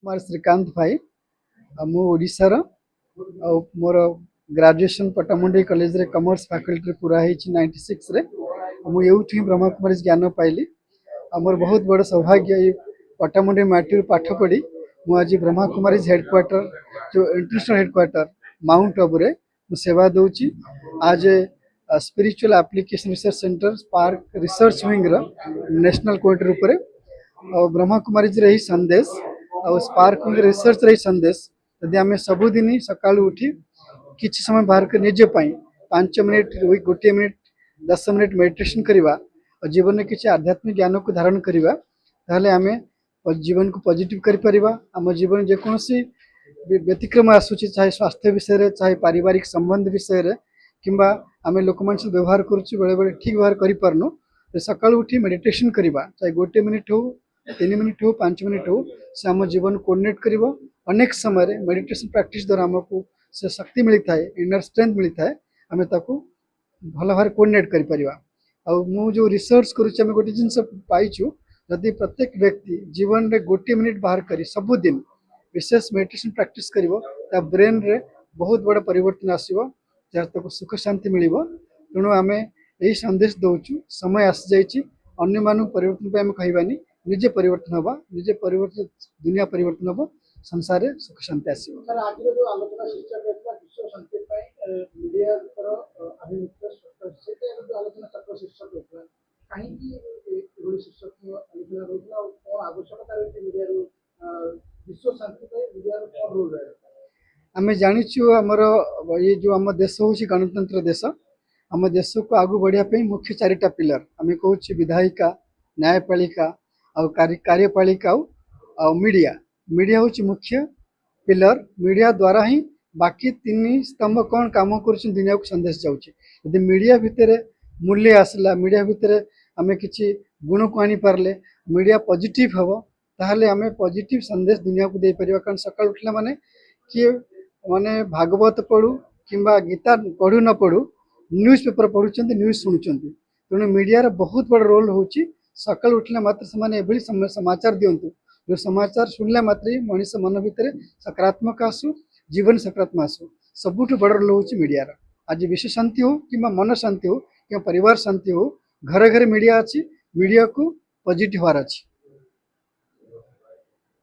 कुमार श्रीकांत भाई मु ओडिशार मोर ग्रेजुएशन पट्टामुंडी कॉलेज रे कॉमर्स फैकल्टी पूरा है 96 रे मुझे ब्रह्मा कुमारी ज्ञान पाइली आमर बहुत बड़ सौभाग्य ये पट्टामुंडी माटी पाठ पढ़ी मुझे ब्रह्मा कुमारी हेडक्वार्टर जो इंटरनेशनल हेडक्वार्टर माउंट आबू रे सेवा दूची आज spiritual application research centre spark research wing रो नेशनल कोर्टर ऊपर ब्रह्मा कुमारी रही संदेश और स्पार्क विंग रिसर्च रही संदेश यदि आम सबुदिन सका उठी किसी समय बाहर कर निजे 5 मिनिट गोटे मिनिट 10 मिनिट मेडिटेशन करवा और जीवन में किसी आध्यात्मिक ज्ञान को धारण करवा ताहले आम जीवन को पॉजिटिव कर आम जीवन जेकोसी व्यतिक्रम आसूची चाहे स्वास्थ्य विषय चाहे पारिवारिक संबंध विषय किंबा आम लोक मान व्यवहार करुँ बेले बेले ठीक व्यवहार करूँ सका उठी मेडिटेशन करवा चाहे गोटे मिनिट हो 3 मिनिट हो 5 मिनिट हो से आम जीवन कोऑर्डिनेट कर अनेक समय मेडिटेशन प्रैक्टिस द्वारा आमको से शक्ति मिलता है इनर स्ट्रेंथ मिलता है आम भल भाव कोऑर्डिनेट कर जो रिसर्च करुँ गोटे जिन पाइचु जदि प्रत्येक व्यक्ति जीवन में गोटे मिनिट बाहर कर सबुदिन विशेष मेडिटेशन प्रैक्टिस कर ब्रेन रे बहुत बड़ा परिवर्तन आसो जहाँ सुख शांति मिल तेणु आम यही संदेश दौचु समय आसी जाइए अन्य मान परिवर्तन आम कहबानी निजे परिवर्तन हवा निजे परिवर्तन दुनिया परिवर्तन हम संसार सुख शांति आसो। आम जाचु आमर ये जो आम देश हूँ गणतंत्र देश आम देश को आगू बढ़ापी मुख्य 4टा पिलर आम कहूँ विधायिका न्यायपालिका कार्यपालिका और मीडिया मीडिया हूँ मुख्य पिलर मीडिया द्वारा ही बाकी 3 स्तंभ कौन काम कर दुनिया को संदेश जाऊँगी मीडिया भितर मूल्य आसला मीडिया भितर आम कि गुण को आनी पारे मीडिया पॉजिटिव हम ताहले आम पॉजिटिव संदेश दुनिया को दे पार कारण सका उठला माने किए माने भागवत पढ़ू किंबा गीता पढ़ू न पढ़ू न्यूज पेपर पढ़ुं न्यूज शुणुं तेणु मीडिया बहुत बड़ रोल हो सका उठला मात्र से समाचार दिंतु जो समाचार शुणला मात्र मनीष मन भितर सकारात्मक आसू जीवन सकारात्मक आसू सबुठ बड़ रोल हो मीडिया आज विश्व शांति हो कि मन शांति हो कि परिवार शांति हो घरे घरे मीडिया अच्छी मीडिया को पॉजिटिव होवार अच्छी।